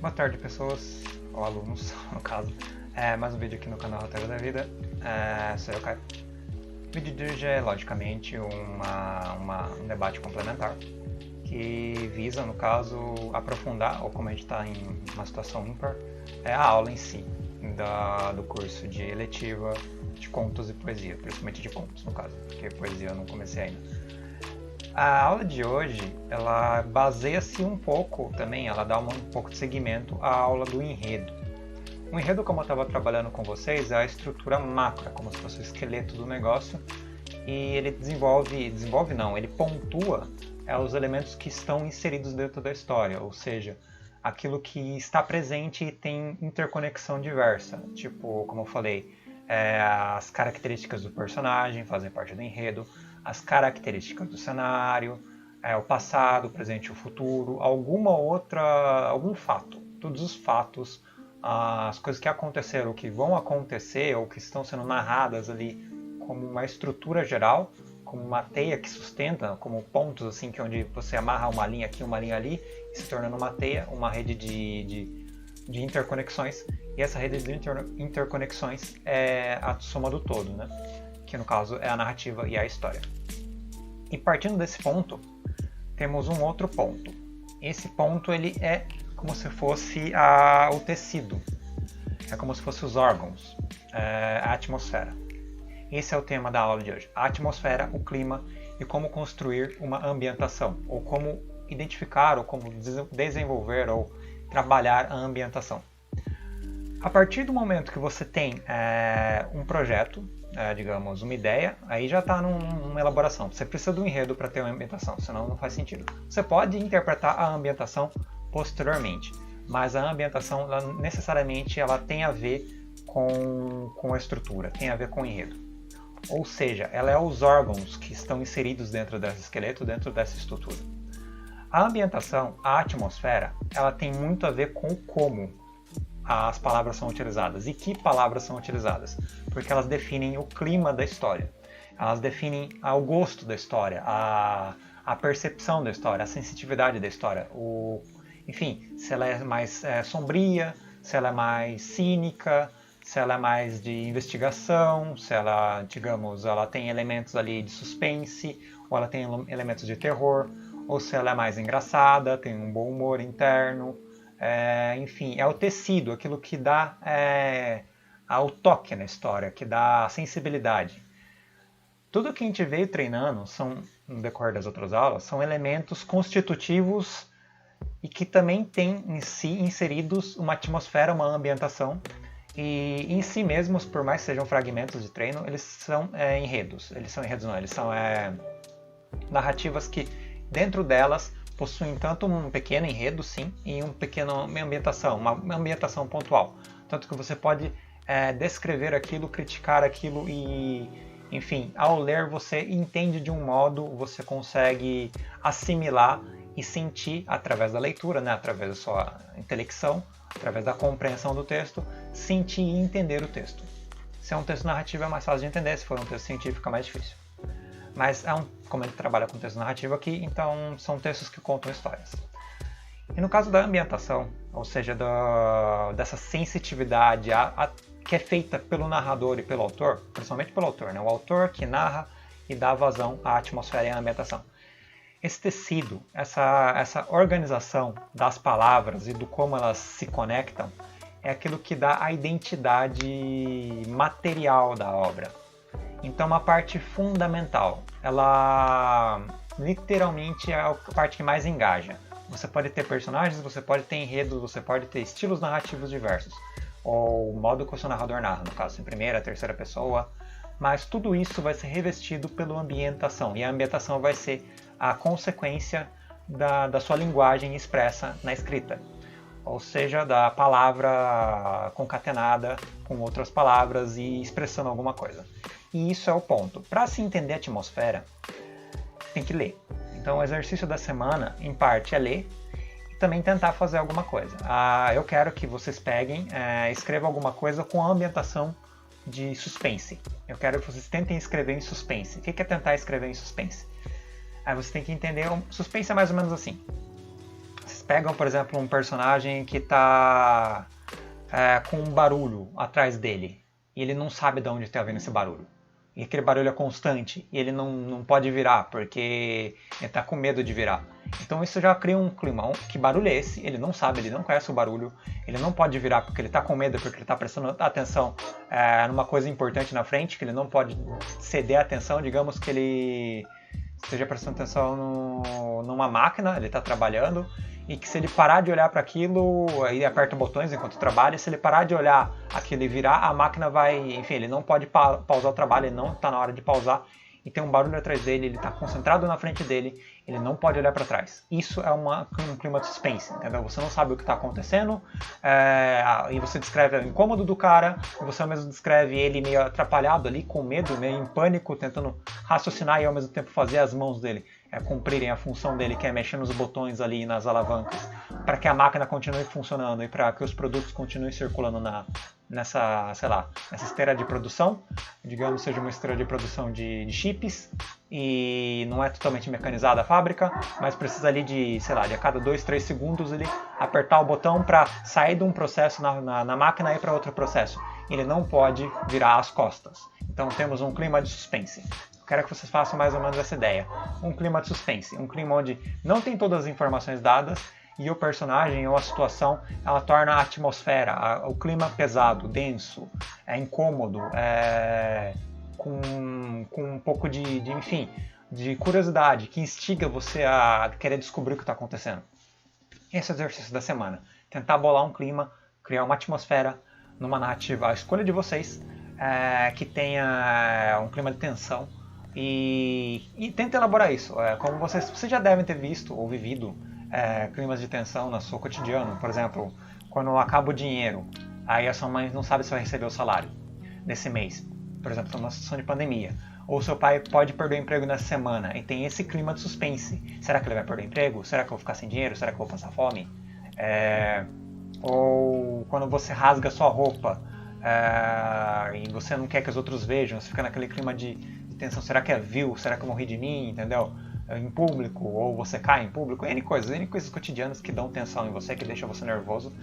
Boa tarde, pessoas, ou alunos, no caso. Mais um vídeo aqui no canal Roteiro da Vida. Sou eu, Caio. O vídeo de hoje é, logicamente, um debate complementar que visa, no caso, aprofundar, ou como a gente está em uma situação ímpar, a aula em si, do curso de eletiva de contos e poesia, principalmente de contos, no caso, porque poesia eu não comecei ainda. A aula de hoje, ela baseia-se um pouco também, ela dá um pouco de seguimento à aula do enredo. O enredo, como eu estava trabalhando com vocês, é a estrutura macro, como se fosse o esqueleto do negócio, e ele ele pontua os elementos que estão inseridos dentro da história, ou seja, aquilo que está presente e tem interconexão diversa, tipo, como eu falei, as características do personagem fazem parte do enredo, as características do cenário, o passado, o presente e o futuro, algum fato, todos os fatos, as coisas que aconteceram, ou que vão acontecer, ou que estão sendo narradas ali como uma estrutura geral, como uma teia que sustenta, como pontos assim, que onde você amarra uma linha aqui, uma linha ali, e se tornando uma teia, uma rede de interconexões, e essa rede de interconexões é a soma do todo, né? Que no caso é a narrativa e a história. E partindo desse ponto, temos um outro ponto. Esse ponto ele é como se fosse o tecido, é como se fosse os órgãos, a atmosfera. Esse é o tema da aula de hoje. A atmosfera, o clima e como construir uma ambientação, ou como identificar, ou como desenvolver ou trabalhar a ambientação. A partir do momento que você tem um projeto, digamos, uma ideia, aí já está numa elaboração. Você precisa do enredo para ter uma ambientação, senão não faz sentido. Você pode interpretar a ambientação posteriormente, mas a ambientação necessariamente ela tem a ver com a estrutura, tem a ver com o enredo. Ou seja, ela é os órgãos que estão inseridos dentro desse esqueleto, dentro dessa estrutura. A ambientação, a atmosfera, ela tem muito a ver com o como as palavras são utilizadas e que palavras são utilizadas, porque elas definem o clima da história, elas definem o gosto da história, a percepção da história, a sensitividade da história, enfim, se ela é mais sombria, se ela é mais cínica, se ela é mais de investigação, se ela, digamos, ela tem elementos ali de suspense, ou ela tem elementos de terror, ou se ela é mais engraçada, tem um bom humor interno, enfim, é o tecido, aquilo que dá o toque na história, que dá a sensibilidade. Tudo que a gente veio treinando, no decorrer das outras aulas, são elementos constitutivos e que também tem em si inseridos uma atmosfera, uma ambientação, e em si mesmos, por mais que sejam fragmentos de treino, eles são enredos. Eles são narrativas que dentro delas possuem tanto um pequeno enredo, sim, e uma ambientação, uma ambientação pontual. Tanto que você pode descrever aquilo, criticar aquilo e, enfim, ao ler você entende de um modo, você consegue assimilar e sentir através da leitura, né, através da sua intelecção, através da compreensão do texto, sentir e entender o texto. Se é um texto narrativo é mais fácil de entender, se for um texto científico é mais difícil. Mas como ele trabalha com texto narrativo aqui, então são textos que contam histórias. E no caso da ambientação, ou seja, dessa sensitividade que é feita pelo narrador e pelo autor, principalmente pelo autor, né? O autor que narra e dá vazão à atmosfera e à ambientação. Esse tecido, essa organização das palavras e do como elas se conectam, é aquilo que dá a identidade material da obra. Então, uma parte fundamental, ela literalmente é a parte que mais engaja. Você pode ter personagens, você pode ter enredos, você pode ter estilos narrativos diversos, ou o modo que o seu narrador narra, no caso, em primeira, terceira pessoa, mas tudo isso vai ser revestido pela ambientação, e a ambientação vai ser a consequência da sua linguagem expressa na escrita, ou seja, da palavra concatenada com outras palavras e expressando alguma coisa. E isso é o ponto. Para se entender a atmosfera, tem que ler. Então o exercício da semana, em parte, é ler e também tentar fazer alguma coisa. Eu quero que vocês peguem, escrevam alguma coisa com a ambientação de suspense. Eu quero que vocês tentem escrever em suspense. O que é tentar escrever em suspense? Aí você tem que entender, suspense é mais ou menos assim. Vocês pegam, por exemplo, um personagem que está com um barulho atrás dele e ele não sabe de onde está vindo esse barulho. E aquele barulho é constante e ele não pode virar porque ele está com medo de virar. Então isso já cria um clima. Que barulho é esse? Ele não sabe, ele não conhece o barulho, ele não pode virar porque ele está com medo, porque ele está prestando atenção numa coisa importante na frente, que ele não pode ceder a atenção, digamos que ele esteja prestando atenção numa máquina, ele está trabalhando, e que se ele parar de olhar para aquilo, aí aperta botões enquanto trabalha, se ele parar de olhar aquilo e virar, a máquina vai, enfim, ele não pode pausar o trabalho, ele não está na hora de pausar, e tem um barulho atrás dele, ele está concentrado na frente dele, ele não pode olhar para trás. Isso é um clima de suspense, entendeu? Você não sabe o que está acontecendo, e você descreve o incômodo do cara, e você ao mesmo descreve ele meio atrapalhado ali, com medo, meio em pânico, tentando raciocinar e ao mesmo tempo fazer as mãos dele cumprirem a função dele, que é mexer nos botões ali, nas alavancas, para que a máquina continue funcionando e para que os produtos continuem circulando nessa, sei lá, nessa esteira de produção, digamos seja uma esteira de produção de chips, e não é totalmente mecanizada a fábrica, mas precisa ali de, sei lá, de a cada 2, 3 segundos ele apertar o botão para sair de um processo na máquina e ir para outro processo. Ele não pode virar as costas. Então temos um clima de suspense. Quero que vocês façam mais ou menos essa ideia. Um clima de suspense, um clima onde não tem todas as informações dadas e o personagem ou a situação, ela torna a atmosfera, o clima pesado, denso, incômodo, com um pouco enfim, de curiosidade, que instiga você a querer descobrir o que está acontecendo. Esse é o exercício da semana. Tentar bolar um clima, criar uma atmosfera numa narrativa, a escolha de vocês, que tenha um clima de tensão, e tenta elaborar isso. Como vocês já devem ter visto ou vivido climas de tensão no seu cotidiano. Por exemplo, quando acaba o dinheiro, aí a sua mãe não sabe se vai receber o salário nesse mês. Por exemplo, numa situação de pandemia. Ou seu pai pode perder o emprego nessa semana e tem esse clima de suspense. Será que ele vai perder o emprego? Será que eu vou ficar sem dinheiro? Será que eu vou passar fome? Ou quando você rasga sua roupa e você não quer que os outros vejam, você fica naquele clima de tensão, será que é view? Será que eu morri de mim? Entendeu? Em público, ou você cai em público, N coisas cotidianas que dão tensão em você, que deixam você nervoso,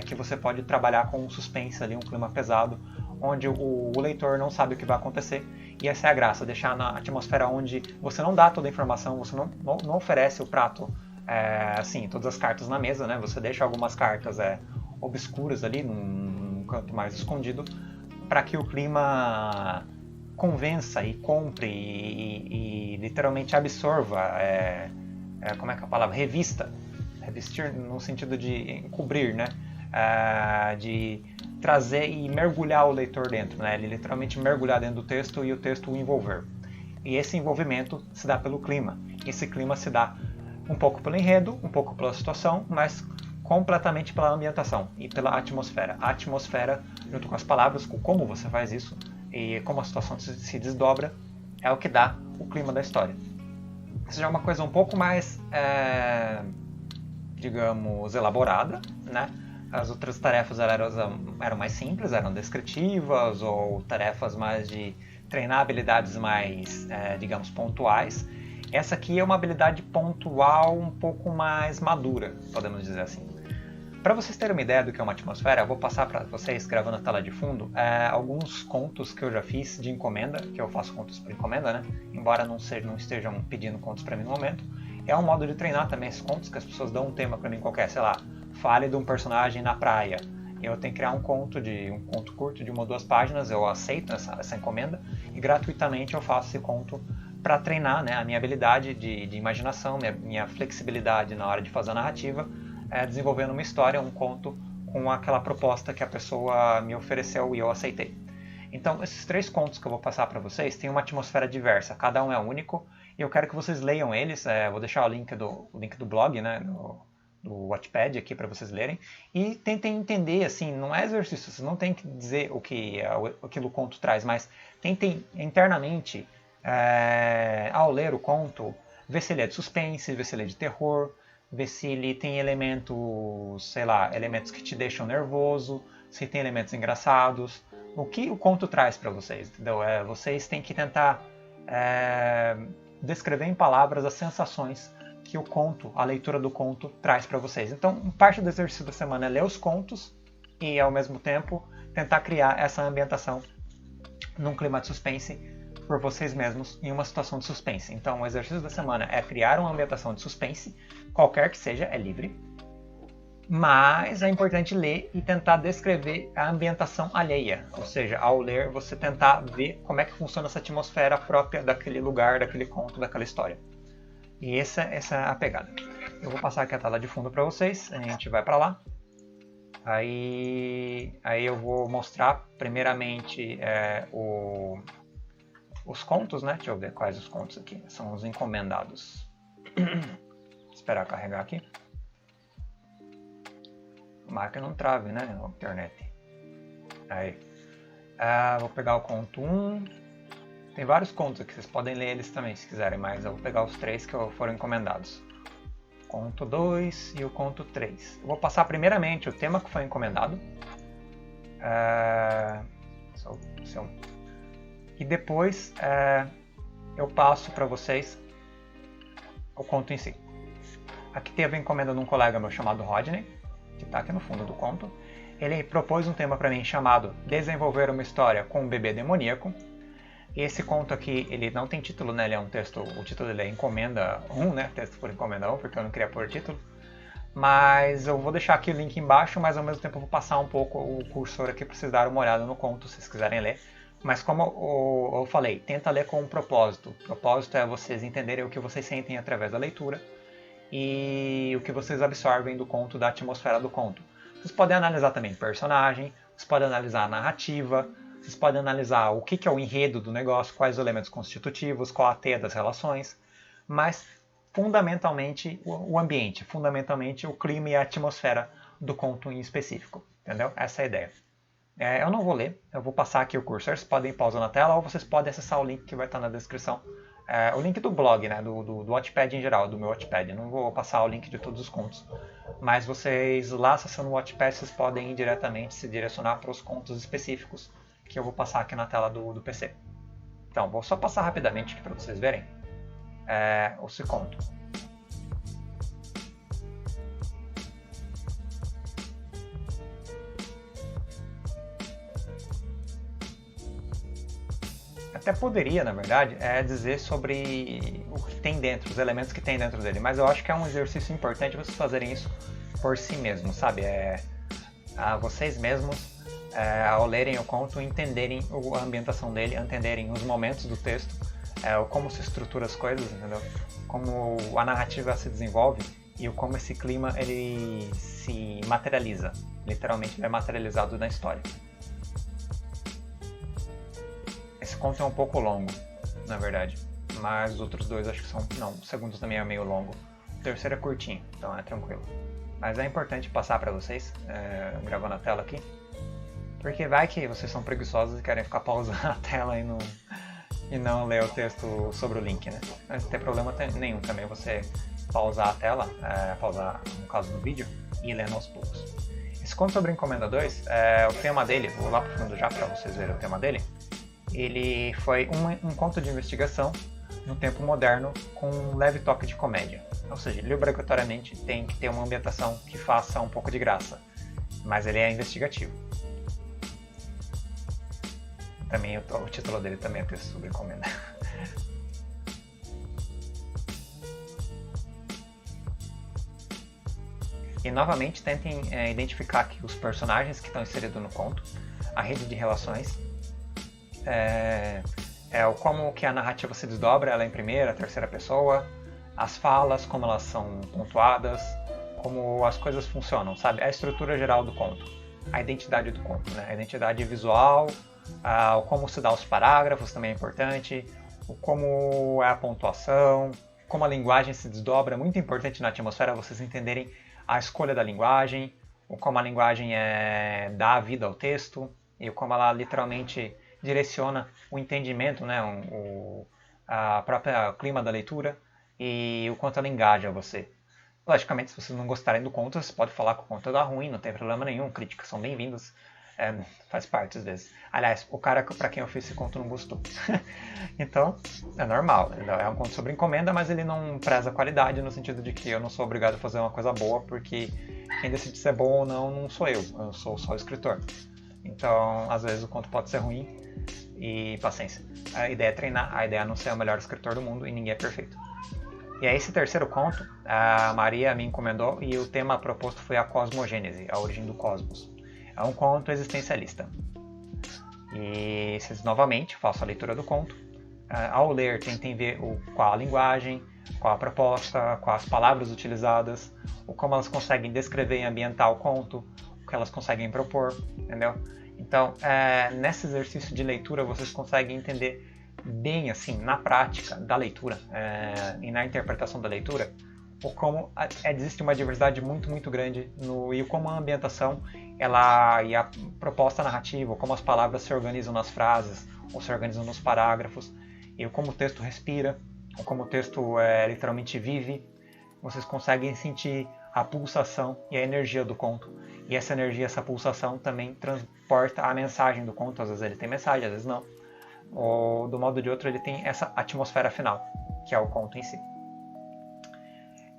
que você pode trabalhar com um suspense ali, um clima pesado, onde o leitor não sabe o que vai acontecer, e essa é a graça, deixar na atmosfera onde você não dá toda a informação, você não oferece o prato, assim, todas as cartas na mesa, né? Você deixa algumas cartas obscuras ali, num canto mais escondido, para que o clima convença e compre e literalmente absorva, como é que é a palavra? Revestir no sentido de cobrir, né? De trazer e mergulhar o leitor dentro, né? Ele literalmente mergulhar dentro do texto e o texto o envolver. E esse envolvimento se dá pelo clima. Esse clima se dá um pouco pelo enredo, um pouco pela situação, mas completamente pela ambientação e pela atmosfera. A atmosfera, junto com as palavras, com como você faz isso e como a situação se desdobra, é o que dá o clima da história. Isso já é uma coisa um pouco mais, digamos, elaborada, né? As outras tarefas eram mais simples, eram descritivas, ou tarefas mais de treinar habilidades mais, digamos, pontuais. Essa aqui é uma habilidade pontual um pouco mais madura, podemos dizer assim. Para vocês terem uma ideia do que é uma atmosfera, eu vou passar para vocês, gravando a tela de fundo, alguns contos que eu já fiz de encomenda, que eu faço contos por encomenda, né? Embora não estejam pedindo contos para mim no momento. É um modo de treinar também esses contos, que as pessoas dão um tema para mim qualquer, sei lá, fale de um personagem na praia. Eu tenho que criar um conto curto de 1 ou 2 páginas, eu aceito essa encomenda, e gratuitamente eu faço esse conto para treinar, né, a minha habilidade de imaginação, minha flexibilidade na hora de fazer a narrativa, desenvolvendo uma história, um conto com aquela proposta que a pessoa me ofereceu e eu aceitei. Então, esses 3 contos que eu vou passar para vocês têm uma atmosfera diversa, cada um é único, e eu quero que vocês leiam eles, vou deixar o link do blog, né, do Wattpad aqui para vocês lerem, e tentem entender, assim, não é exercício, vocês não tem que dizer o que aquilo o conto traz, mas tentem internamente, ao ler o conto, ver se ele é de suspense, ver se ele é de terror, ver se ele tem elementos, sei lá, elementos que te deixam nervoso, se tem elementos engraçados, o que o conto traz para vocês, entendeu? Vocês têm que tentar descrever em palavras as sensações que o conto, a leitura do conto, traz para vocês. Então, parte do exercício da semana é ler os contos e, ao mesmo tempo, tentar criar essa ambientação num clima de suspense por vocês mesmos em uma situação de suspense. Então, o exercício da semana é criar uma ambientação de suspense, qualquer que seja, é livre. Mas é importante ler e tentar descrever a ambientação alheia. Ou seja, ao ler, você tentar ver como é que funciona essa atmosfera própria daquele lugar, daquele conto, daquela história. E essa é a pegada. Eu vou passar aqui a tela de fundo para vocês, a gente vai para lá. Aí eu vou mostrar primeiramente os contos, né? Deixa eu ver quais os contos aqui. São os encomendados. Esperar carregar aqui. Tomara que não trave, né? A internet. Aí. Vou pegar o conto 1. Tem vários contos aqui, vocês podem ler eles também se quiserem, mas eu vou pegar os 3 que foram encomendados. Conto 2 e o conto 3. Eu vou passar primeiramente o tema que foi encomendado. E depois eu passo para vocês o conto em si. Aqui teve a encomenda de um colega meu chamado Rodney, que está aqui no fundo do conto. Ele propôs um tema para mim chamado Desenvolver uma História com um Bebê Demoníaco. E esse conto aqui, ele não tem título, né? Ele é um texto, o título dele é Encomenda 1, né? Texto por Encomenda 1, porque eu não queria pôr título. Mas eu vou deixar aqui o link embaixo, mas ao mesmo tempo eu vou passar um pouco o cursor aqui para vocês darem uma olhada no conto, se vocês quiserem ler. Mas como eu falei, tenta ler com um propósito. O propósito é vocês entenderem o que vocês sentem através da leitura e o que vocês absorvem do conto, da atmosfera do conto. Vocês podem analisar também personagem, vocês podem analisar a narrativa, vocês podem analisar o que é o enredo do negócio, quais os elementos constitutivos, qual a teia das relações, mas fundamentalmente o ambiente, fundamentalmente o clima e a atmosfera do conto em específico, entendeu? Essa é a ideia. Eu não vou ler, eu vou passar aqui o cursor, vocês podem pausar na tela ou vocês podem acessar o link que vai estar na descrição. O link do blog, né, do Wattpad em geral, do meu Wattpad. Eu não vou passar o link de todos os contos. Mas vocês lá acessando o Wattpad, vocês podem ir diretamente se direcionar para os contos específicos que eu vou passar aqui na tela do PC. Então, vou só passar rapidamente aqui para vocês verem esse conto. Até poderia, na verdade, dizer sobre o que tem dentro, os elementos que tem dentro dele, mas eu acho que é um exercício importante vocês fazerem isso por si mesmos, sabe? Vocês mesmos, ao lerem o conto, entenderem a ambientação dele, entenderem os momentos do texto, como se estrutura as coisas, entendeu? Como a narrativa se desenvolve e como esse clima ele se materializa, literalmente ele é materializado na história. Esse conto é um pouco longo, na verdade, mas os outros dois acho que são... Não, o segundo também é meio longo. O terceiro é curtinho, então é tranquilo. Mas é importante passar para vocês, gravando a tela aqui, porque vai que vocês são preguiçosos e querem ficar pausando a tela e não ler o texto sobre o link, né? Mas não tem problema nenhum também você pausar a tela, pausar no caso do vídeo, e ir lendo aos poucos. Esse conto sobre Encomenda 2, o tema dele, vou lá pro fundo já para vocês verem o tema dele. Ele foi um conto de investigação no tempo moderno com um leve toque de comédia. Ou seja, ele obrigatoriamente tem que ter uma ambientação que faça um pouco de graça, mas ele é investigativo. Também o título dele também é texto sobre encomenda. E novamente tentem identificar aqui os personagens que estão inseridos no conto, a rede de relações, como que a narrativa se desdobra, ela é em primeira, terceira pessoa, as falas, como elas são pontuadas, como as coisas funcionam, sabe? A estrutura geral do conto, a identidade do conto, né? A identidade visual, como se dá os parágrafos também é importante, como é a pontuação, como a linguagem se desdobra, é muito importante na atmosfera vocês entenderem a escolha da linguagem, como a linguagem dá vida ao texto, e como ela literalmente direciona o entendimento, né, a própria clima da leitura e o quanto ela engaja você. Logicamente, se vocês não gostarem do conto, vocês podem falar que o conto dá ruim, não tem problema nenhum, críticas são bem-vindas. Faz parte às vezes. Aliás, o cara para quem eu fiz esse conto não gostou. Então, é normal. É um conto sobre encomenda, mas ele não preza a qualidade no sentido de que eu não sou obrigado a fazer uma coisa boa, porque quem decide se é bom ou não sou eu sou só o escritor. Então, às vezes o conto pode ser ruim e paciência. A ideia é treinar, a ideia é não ser o melhor escritor do mundo e ninguém é perfeito. E aí esse terceiro conto, a Maria me encomendou e o tema proposto foi a cosmogênese, a origem do cosmos. É um conto existencialista. E novamente faço a leitura do conto. Ao ler, tentem ver qual a linguagem, qual a proposta, quais as palavras utilizadas, como elas conseguem descrever e ambientar o conto, o que elas conseguem propor, entendeu? Então, nesse exercício de leitura, vocês conseguem entender bem, assim, na prática da leitura e na interpretação da leitura, como existe uma diversidade muito, muito grande e como a ambientação e a proposta narrativa, como as palavras se organizam nas frases ou se organizam nos parágrafos, e como o texto respira, ou como o texto literalmente vive, vocês conseguem sentir a pulsação e a energia do conto. E essa energia, essa pulsação também transporta a mensagem do conto. Às vezes ele tem mensagem, às vezes não. Ou do modo ou de outro ele tem essa atmosfera final, que é o conto em si.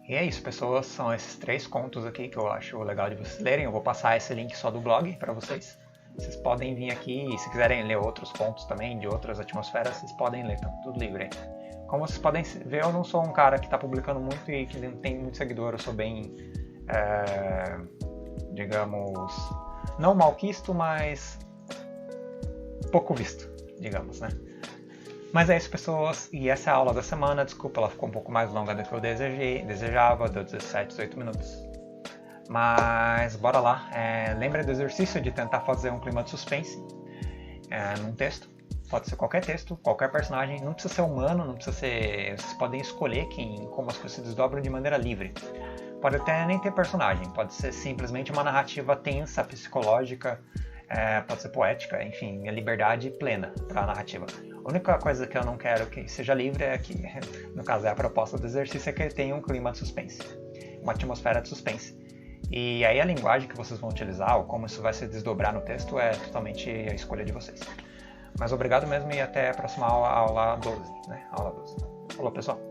E é isso, pessoas, são esses 3 contos aqui que eu acho legal de vocês lerem. Eu vou passar esse link só do blog para vocês. Vocês podem vir aqui e se quiserem ler outros contos também, de outras atmosferas, vocês podem ler, tá tudo livre aí. Como vocês podem ver, eu não sou um cara que está publicando muito e que não tem muito seguidor, eu sou bem, digamos, não malquisto, mas pouco visto, digamos, né? Mas é isso, pessoas, e essa é a aula da semana. Desculpa, ela ficou um pouco mais longa do que eu desejava, deu 17, 18 minutos. Mas bora lá, lembra do exercício de tentar fazer um clima de suspense num texto. Pode ser qualquer texto, qualquer personagem, não precisa ser humano, não precisa ser... Vocês podem escolher como as coisas se desdobram de maneira livre. Pode até nem ter personagem, pode ser simplesmente uma narrativa tensa, psicológica, pode ser poética, enfim, a liberdade plena para a narrativa. A única coisa que eu não quero que seja livre é que, no caso a proposta do exercício, é que ele tenha um clima de suspense, uma atmosfera de suspense. E aí a linguagem que vocês vão utilizar, ou como isso vai se desdobrar no texto, é totalmente a escolha de vocês. Mas obrigado mesmo e até a próxima aula, aula 12, né? Aula 12. Falou, pessoal!